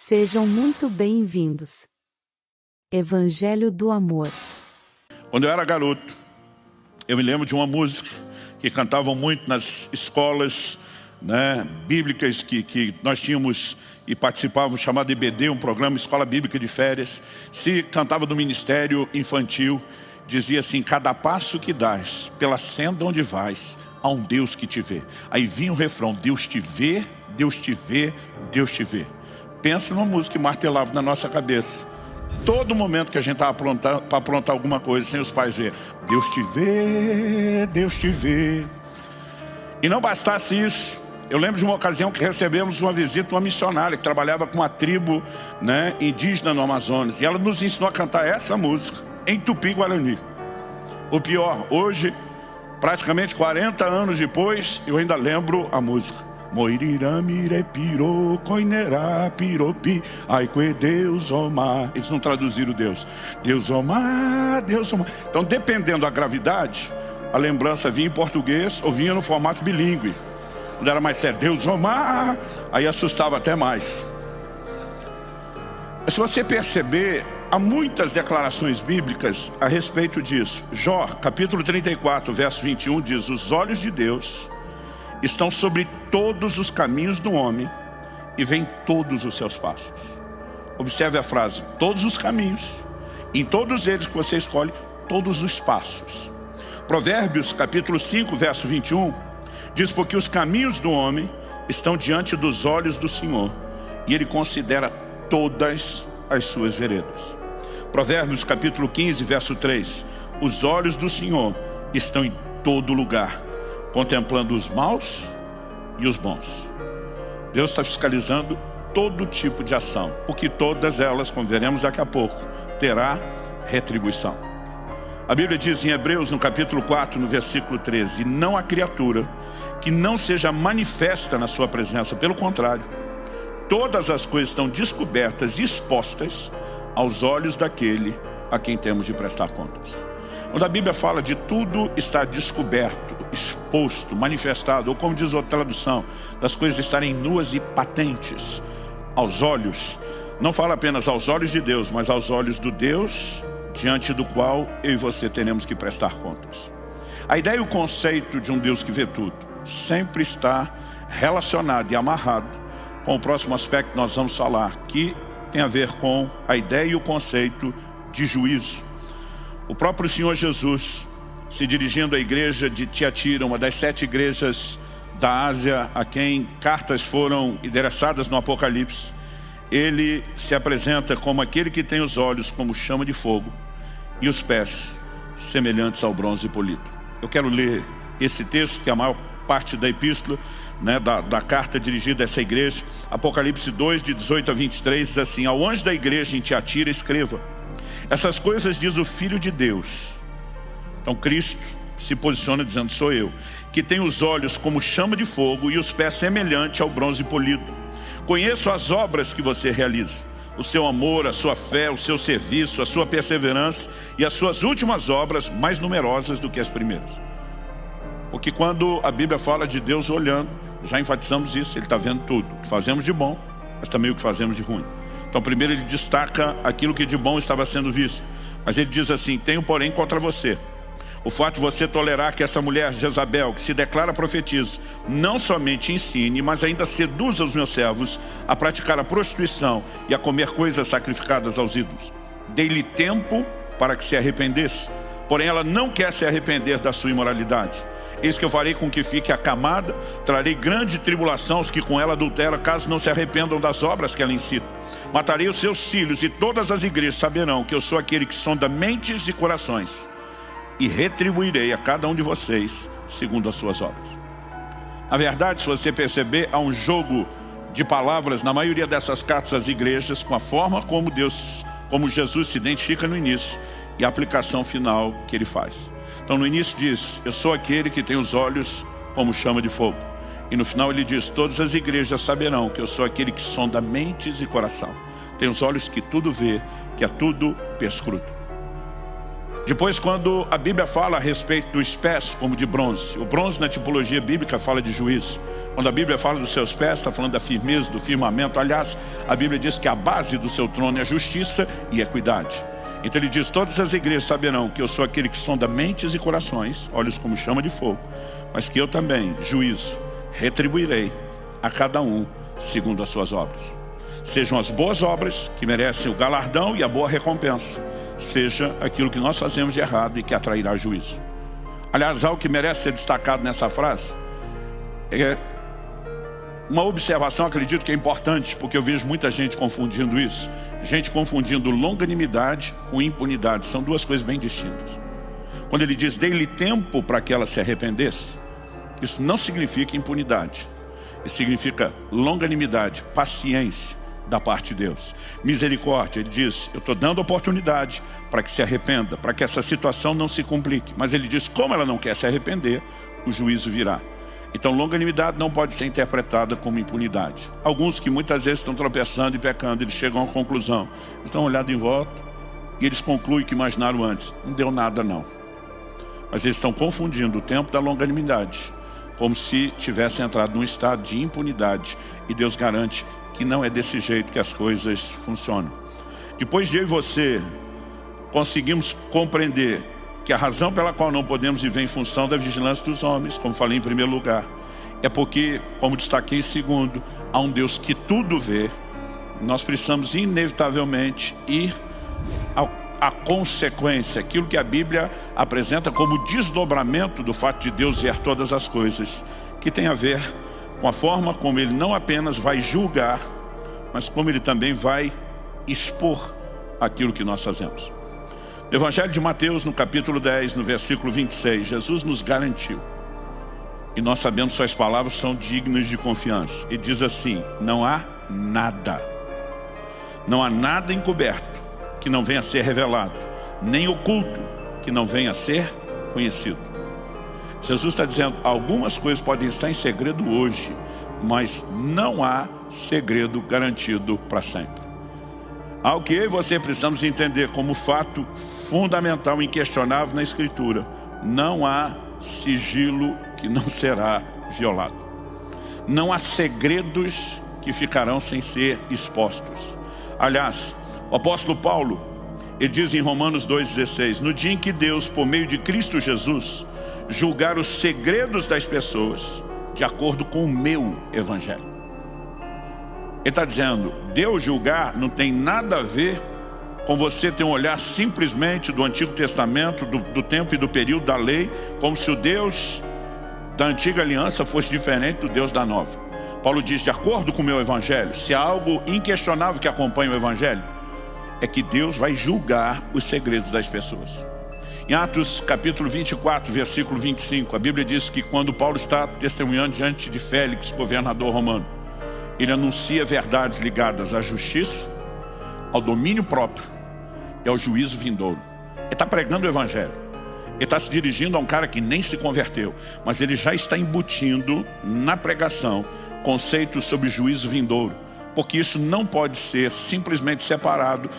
Sejam muito bem-vindos. Evangelho do Amor. Quando eu era garoto, eu me lembro de uma música que cantavam muito nas escolas, bíblicas que nós tínhamos e participávamos, chamado EBD, um programa Escola Bíblica de Férias. Se cantava do ministério infantil, dizia assim: cada passo que dás, pela senda onde vais, há um Deus que te vê. Aí vinha o refrão: Deus te vê, Deus te vê, Deus te vê. Pensa numa música que martelava na nossa cabeça. Todo momento que a gente estava para aprontar alguma coisa, sem os pais ver: Deus te vê, Deus te vê. E não bastasse isso, eu lembro de uma ocasião que recebemos uma visita de uma missionária que trabalhava com uma tribo indígena no Amazonas. E ela nos ensinou a cantar essa música em Tupi-Guarani. O pior, hoje, praticamente 40 anos depois, eu ainda lembro a música. Moirirâmire piro, coinerá piropi, aique Deus omar. Eles não traduziram Deus. Deus omar, Deus omar. Então, dependendo da gravidade, a lembrança vinha em português ou vinha no formato bilíngue. Quando era mais sério, Deus omar, aí assustava até mais. Mas se você perceber, há muitas declarações bíblicas a respeito disso. Jó, capítulo 34, verso 21, diz: os olhos de Deus estão sobre todos os caminhos do homem e veem todos os seus passos. Observe a frase: todos os caminhos, em todos eles que você escolhe, todos os passos. Provérbios capítulo 5, verso 21, diz: porque os caminhos do homem estão diante dos olhos do Senhor, e Ele considera todas as suas veredas. Provérbios capítulo 15, verso 3, os olhos do Senhor estão em todo lugar, contemplando os maus e os bons. Deus está fiscalizando todo tipo de ação, porque todas elas, como veremos daqui a pouco, terá retribuição. A Bíblia diz em Hebreus, no capítulo 4, no versículo 13: não há criatura que não seja manifesta na sua presença, pelo contrário, todas as coisas estão descobertas e expostas aos olhos daquele a quem temos de prestar contas. Quando a Bíblia fala de tudo estar descoberto, exposto, manifestado, ou como diz outra tradução, das coisas estarem nuas e patentes aos olhos, não fala apenas aos olhos de Deus, mas aos olhos do Deus diante do qual eu e você teremos que prestar contas. A ideia e o conceito de um Deus que vê tudo sempre está relacionado e amarrado com o próximo aspecto que nós vamos falar, que tem a ver com a ideia e o conceito de juízo. O próprio Senhor Jesus, se dirigindo à igreja de Tiatira, uma das 7 igrejas da Ásia, a quem cartas foram endereçadas no Apocalipse, Ele se apresenta como aquele que tem os olhos como chama de fogo e os pés semelhantes ao bronze polido. Eu quero ler esse texto, que é a maior parte da epístola, da carta dirigida a essa igreja. Apocalipse 2, de 18 a 23, diz assim: ao anjo da igreja em Tiatira escreva: essas coisas diz o Filho de Deus. Então Cristo se posiciona dizendo: sou eu, que tenho os olhos como chama de fogo e os pés semelhante ao bronze polido. Conheço as obras que você realiza, o seu amor, a sua fé, o seu serviço, a sua perseverança e as suas últimas obras mais numerosas do que as primeiras. Porque quando a Bíblia fala de Deus olhando, já enfatizamos isso, Ele está vendo tudo, o que fazemos de bom, mas também o que fazemos de ruim. Então primeiro Ele destaca aquilo que de bom estava sendo visto, mas Ele diz assim: tenho porém contra você o fato de você tolerar que essa mulher Jezabel, que se declara profetiza, não somente ensine, mas ainda seduza os meus servos a praticar a prostituição e a comer coisas sacrificadas aos ídolos. Dei-lhe tempo para que se arrependesse, porém ela não quer se arrepender da sua imoralidade. Eis que eu farei com que fique acamada, trarei grande tribulação aos que com ela adulteram, caso não se arrependam das obras que ela incita. Matarei os seus filhos, e todas as igrejas saberão que eu sou aquele que sonda mentes e corações, e retribuirei a cada um de vocês segundo as suas obras. Na verdade, se você perceber, há um jogo de palavras na maioria dessas cartas às igrejas, com a forma como Jesus se identifica no início e a aplicação final que Ele faz. Então no início diz: eu sou aquele que tem os olhos como chama de fogo. E no final Ele diz: todas as igrejas saberão que eu sou aquele que sonda mentes e coração. Tem os olhos que tudo vê, que a tudo perscruta. Depois, quando a Bíblia fala a respeito dos pés como de bronze, o bronze na tipologia bíblica fala de juízo. Quando a Bíblia fala dos seus pés, está falando da firmeza, do firmamento. Aliás, a Bíblia diz que a base do seu trono é a justiça e a equidade. Então ele diz, todas as igrejas saberão que eu sou aquele que sonda mentes e corações, olhos como chama de fogo, mas que eu também, juízo, retribuirei a cada um segundo as suas obras. Sejam as boas obras que merecem o galardão e a boa recompensa, seja aquilo que nós fazemos de errado e que atrairá juízo. Aliás, algo que merece ser destacado nessa frase é uma observação, acredito que é importante, porque eu vejo muita gente confundindo isso. Gente confundindo longanimidade com impunidade. São duas coisas bem distintas. Quando ele diz, dei-lhe tempo para que ela se arrependesse, isso não significa impunidade. Isso significa longanimidade, paciência da parte de Deus. Misericórdia, ele diz, eu estou dando oportunidade para que se arrependa, para que essa situação não se complique. Mas ele diz, como ela não quer se arrepender, o juízo virá. Então longanimidade não pode ser interpretada como impunidade. Alguns que muitas vezes estão tropeçando e pecando, eles chegam à conclusão, eles dão uma olhada em volta e eles concluem que imaginaram antes, não deu nada não. Mas eles estão confundindo o tempo da longanimidade, como se tivessem entrado num estado de impunidade. E Deus garante que não é desse jeito que as coisas funcionam. Depois de eu e você conseguimos compreender que a razão pela qual não podemos viver em função da vigilância dos homens, como falei em primeiro lugar, é porque, como destaquei em segundo, há um Deus que tudo vê. Nós precisamos inevitavelmente ir à consequência, aquilo que a Bíblia apresenta como desdobramento do fato de Deus ver todas as coisas, que tem a ver com a forma como Ele não apenas vai julgar, mas como Ele também vai expor aquilo que nós fazemos. No Evangelho de Mateus, no capítulo 10, no versículo 26, Jesus nos garantiu, e nós sabemos que suas palavras são dignas de confiança. Ele diz assim, não há nada encoberto que não venha a ser revelado, nem oculto que não venha a ser conhecido. Jesus está dizendo, algumas coisas podem estar em segredo hoje, mas não há segredo garantido para sempre. Algo que eu e você precisamos entender como fato fundamental e inquestionável na Escritura. Não há sigilo que não será violado. Não há segredos que ficarão sem ser expostos. Aliás, o apóstolo Paulo, ele diz em Romanos 2,16, no dia em que Deus, por meio de Cristo Jesus, julgar os segredos das pessoas, de acordo com o meu evangelho. Ele está dizendo, Deus julgar não tem nada a ver com você ter um olhar simplesmente do Antigo Testamento, do tempo e do período da lei, como se o Deus da antiga aliança fosse diferente do Deus da nova. Paulo diz, de acordo com o meu evangelho, se há algo inquestionável que acompanha o evangelho, é que Deus vai julgar os segredos das pessoas. Em Atos capítulo 24, versículo 25, a Bíblia diz que quando Paulo está testemunhando diante de Félix, governador romano, ele anuncia verdades ligadas à justiça, ao domínio próprio e ao juízo vindouro. Ele está pregando o evangelho. Ele está se dirigindo a um cara que nem se converteu, mas ele já está embutindo na pregação conceitos sobre juízo vindouro, porque isso não pode ser simplesmente separado,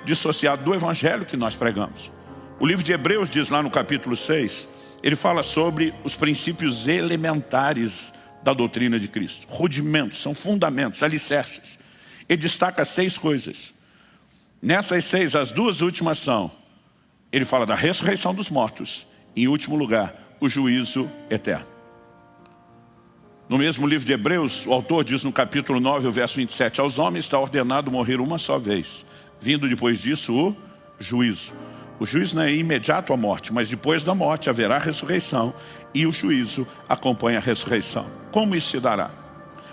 dissociado do evangelho que nós pregamos. O livro de Hebreus diz lá no capítulo 6, ele fala sobre os princípios elementares da doutrina de Cristo. Rudimentos, são fundamentos, alicerces. Ele destaca 6 coisas. Nessas 6, as 2 últimas são, ele fala da ressurreição dos mortos, e em último lugar, o juízo eterno. No mesmo livro de Hebreus, o autor diz no capítulo 9, o verso 27, aos homens está ordenado morrer uma só vez, vindo depois disso o juízo. O juízo não é imediato à morte, mas depois da morte haverá ressurreição e o juízo acompanha a ressurreição. Como isso se dará?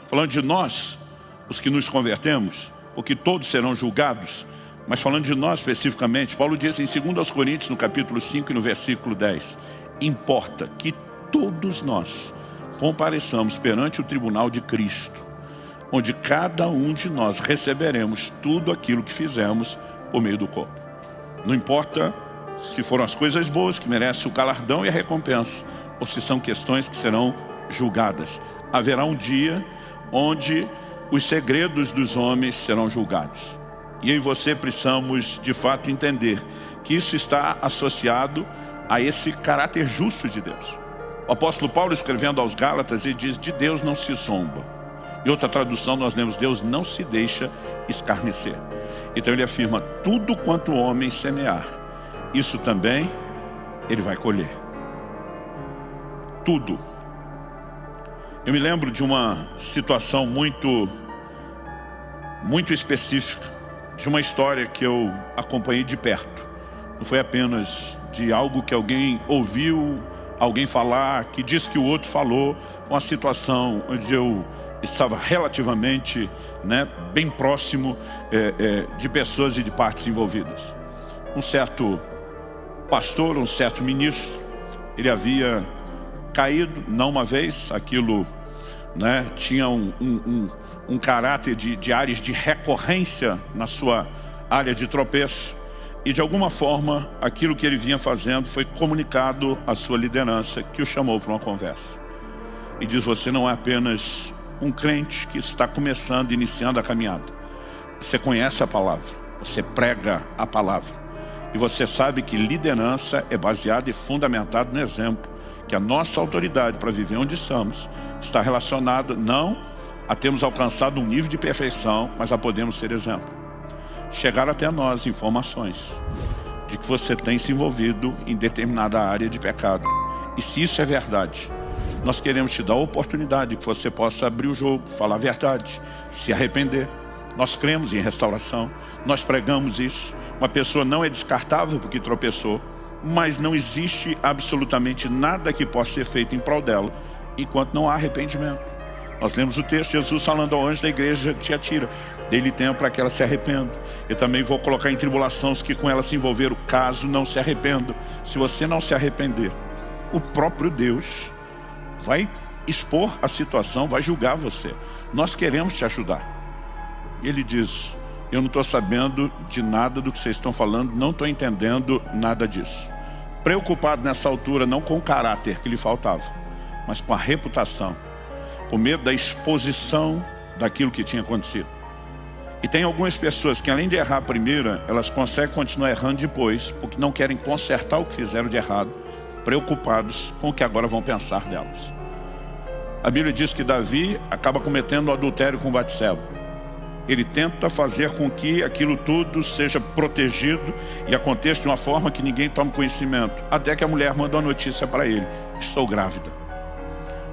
Falando de nós, os que nos convertemos, porque todos serão julgados, mas falando de nós especificamente, Paulo diz em 2 Coríntios, no capítulo 5 e no versículo 10, importa que todos nós compareçamos perante o tribunal de Cristo, onde cada um de nós receberemos tudo aquilo que fizemos por meio do corpo. Não importa se foram as coisas boas que merecem o galardão e a recompensa, ou se são questões que serão julgadas. Haverá um dia onde os segredos dos homens serão julgados. E eu e você precisamos de fato entender que isso está associado a esse caráter justo de Deus. O apóstolo Paulo, escrevendo aos Gálatas, ele diz: de Deus não se zomba. Em outra tradução nós lemos: Deus não se deixa escarnecer. Então ele afirma: tudo quanto o homem semear, isso também ele vai colher. Tudo. Eu me lembro de uma situação muito específica, de uma história que eu acompanhei de perto. Não foi apenas de algo que alguém ouviu alguém falar, que disse que o outro falou. Uma situação onde eu estava relativamente bem próximo de pessoas e de partes envolvidas. Um certo pastor, um certo ministro, ele havia caído, não uma vez, aquilo tinha um caráter de áreas de recorrência na sua área de tropeço. E de alguma forma, aquilo que ele vinha fazendo foi comunicado à sua liderança, que o chamou para uma conversa. E diz: você não é apenas um crente que está começando, iniciando a caminhada. Você conhece a palavra, você prega a palavra. E você sabe que liderança é baseada e fundamentada no exemplo. Que a nossa autoridade para viver onde estamos está relacionada não a termos alcançado um nível de perfeição, mas a podermos ser exemplo. Chegaram até nós informações de que você tem se envolvido em determinada área de pecado. E se isso é verdade, nós queremos te dar a oportunidade que você possa abrir o jogo, falar a verdade, se arrepender. Nós cremos em restauração, nós pregamos isso. Uma pessoa não é descartável porque tropeçou, mas não existe absolutamente nada que possa ser feito em prol dela enquanto não há arrependimento. Nós lemos o texto, Jesus falando ao anjo da igreja de Tiatira: dê-lhe tempo para que ela se arrependa. Eu também vou colocar em tribulação os que com ela se envolveram, caso não se arrependam. Se você não se arrepender, o próprio Deus vai expor a situação, vai julgar você. Nós queremos te ajudar. E ele diz: eu não estou sabendo de nada do que vocês estão falando, não estou entendendo nada disso. Preocupado nessa altura não com o caráter que lhe faltava, mas com a reputação, com medo da exposição daquilo que tinha acontecido. E tem algumas pessoas que, além de errar a primeira, elas conseguem continuar errando depois, porque não querem consertar o que fizeram de errado, preocupados com o que agora vão pensar delas. A Bíblia diz que Davi acaba cometendo o adultério com Batseba. Ele tenta fazer com que aquilo tudo seja protegido e aconteça de uma forma que ninguém tome conhecimento. Até que a mulher manda uma notícia para ele: estou grávida.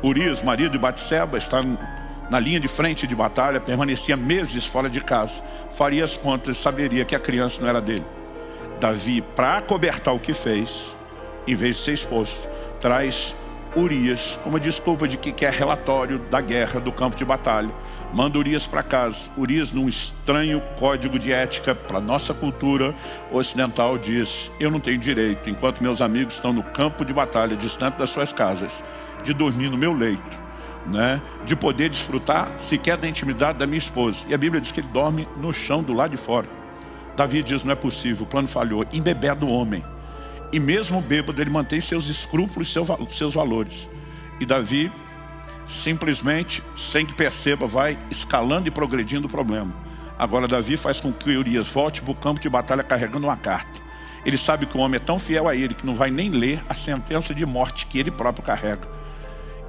Urias, marido de Batseba, está na linha de frente de batalha, permanecia meses fora de casa. Faria as contas e saberia que a criança não era dele. Davi, para acobertar o que fez, em vez de ser exposto, traz Urias como desculpa de que quer relatório da guerra, do campo de batalha. Manda Urias para casa. Urias, num estranho código de ética para nossa cultura ocidental, diz: eu não tenho direito, enquanto meus amigos estão no campo de batalha, distante das suas casas, de dormir no meu leito, de poder desfrutar sequer da intimidade da minha esposa. E a Bíblia diz que ele dorme no chão do lado de fora. Davi diz: não é possível, o plano falhou. Embebeda o homem. E mesmo bêbado, ele mantém seus escrúpulos, seus valores. E Davi, simplesmente, sem que perceba, vai escalando e progredindo o problema. Agora Davi faz com que Urias volte para o campo de batalha carregando uma carta. Ele sabe que o homem é tão fiel a ele que não vai nem ler a sentença de morte que ele próprio carrega.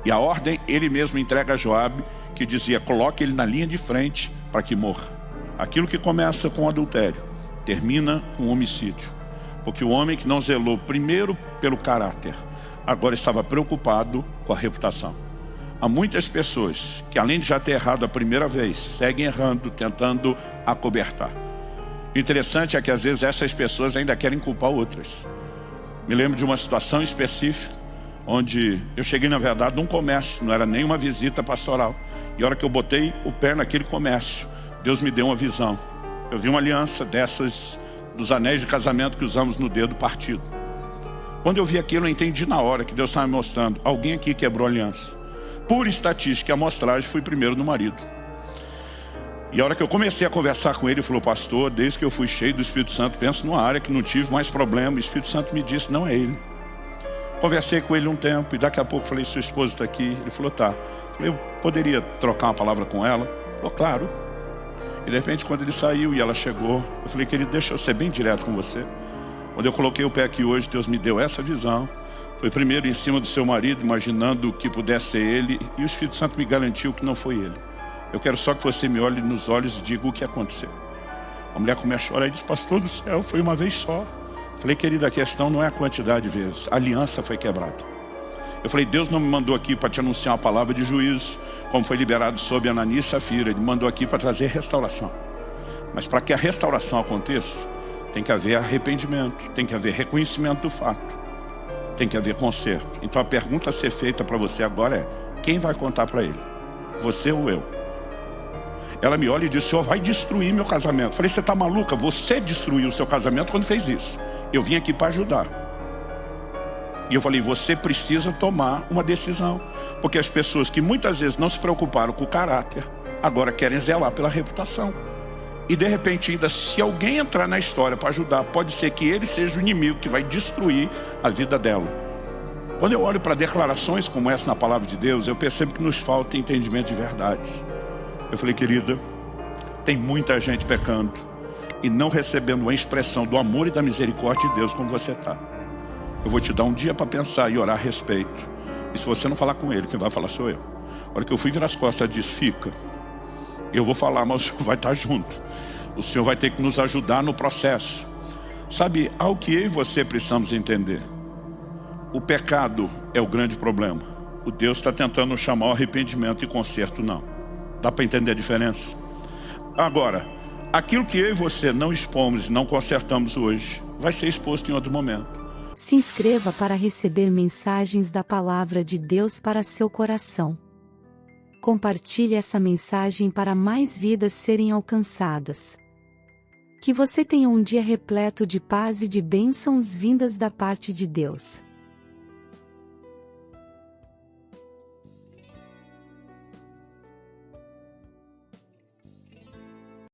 E a ordem ele mesmo entrega a Joabe, que dizia: coloque ele na linha de frente para que morra. Aquilo que começa com adultério termina com homicídio. Porque o homem que não zelou primeiro pelo caráter, agora estava preocupado com a reputação. Há muitas pessoas que, além de já ter errado a primeira vez, seguem errando, tentando acobertar. O interessante é que às vezes essas pessoas ainda querem culpar outras. Me lembro de uma situação específica, onde eu cheguei, na verdade, num comércio, não era nem uma visita pastoral. E a hora que eu botei o pé naquele comércio, Deus me deu uma visão. Eu vi uma aliança dessas dos anéis de casamento que usamos no dedo partido. Quando eu vi aquilo, eu entendi na hora que Deus estava me mostrando: alguém aqui quebrou a aliança. Por estatística e amostragem, fui primeiro no marido. E a hora que eu comecei a conversar com ele, ele falou: pastor, desde que eu fui cheio do Espírito Santo, penso numa área que não tive mais problema. O Espírito Santo me disse: não é ele. Conversei com ele um tempo e daqui a pouco falei: sua esposa está aqui. Ele falou: tá. Falei: eu poderia trocar uma palavra com ela? Ele falou: claro. E de repente, quando ele saiu e ela chegou, eu falei: querido, deixa eu ser bem direto com você. Quando eu coloquei o pé aqui hoje, Deus me deu essa visão. Foi primeiro em cima do seu marido, imaginando que pudesse ser ele, e o Espírito Santo me garantiu que não foi ele. Eu quero só que você me olhe nos olhos e diga o que aconteceu. A mulher começa a chorar e diz: pastor do céu, foi uma vez só. Falei: querida, a questão não é a quantidade de vezes, a aliança foi quebrada. Eu falei: Deus não me mandou aqui para te anunciar uma palavra de juízo, como foi liberado sobre Ananias e Safira. Ele me mandou aqui para trazer restauração. Mas para que a restauração aconteça, tem que haver arrependimento, tem que haver reconhecimento do fato, tem que haver conserto. Então a pergunta a ser feita para você agora é: quem vai contar para ele? Você ou eu? Ela me olha e diz: o senhor vai destruir meu casamento. Falei: você está maluca? Você destruiu o seu casamento quando fez isso. Eu vim aqui para ajudar. E eu falei: você precisa tomar uma decisão. Porque as pessoas que muitas vezes não se preocuparam com o caráter, agora querem zelar pela reputação. E de repente ainda, se alguém entrar na história para ajudar, pode ser que ele seja o inimigo que vai destruir a vida dela. Quando eu olho para declarações como essa na palavra de Deus, eu percebo que nos falta entendimento de verdades. Eu falei: querida, tem muita gente pecando e não recebendo uma expressão do amor e da misericórdia de Deus como você está. Eu vou te dar um dia para pensar e orar a respeito. E se você não falar com ele, quem vai falar sou eu. A hora que eu fui virar as costas, ela disse: fica. Eu vou falar, mas o senhor vai estar junto. O senhor vai ter que nos ajudar no processo. Sabe, ao que eu e você precisamos entender: o pecado é o grande problema. O Deus está tentando chamar o arrependimento e conserto não. Dá para entender a diferença? Agora, aquilo que eu e você não expomos e não consertamos hoje, vai ser exposto em outro momento. Se inscreva para receber mensagens da Palavra de Deus para seu coração. Compartilhe essa mensagem para mais vidas serem alcançadas. Que você tenha um dia repleto de paz e de bênçãos vindas da parte de Deus.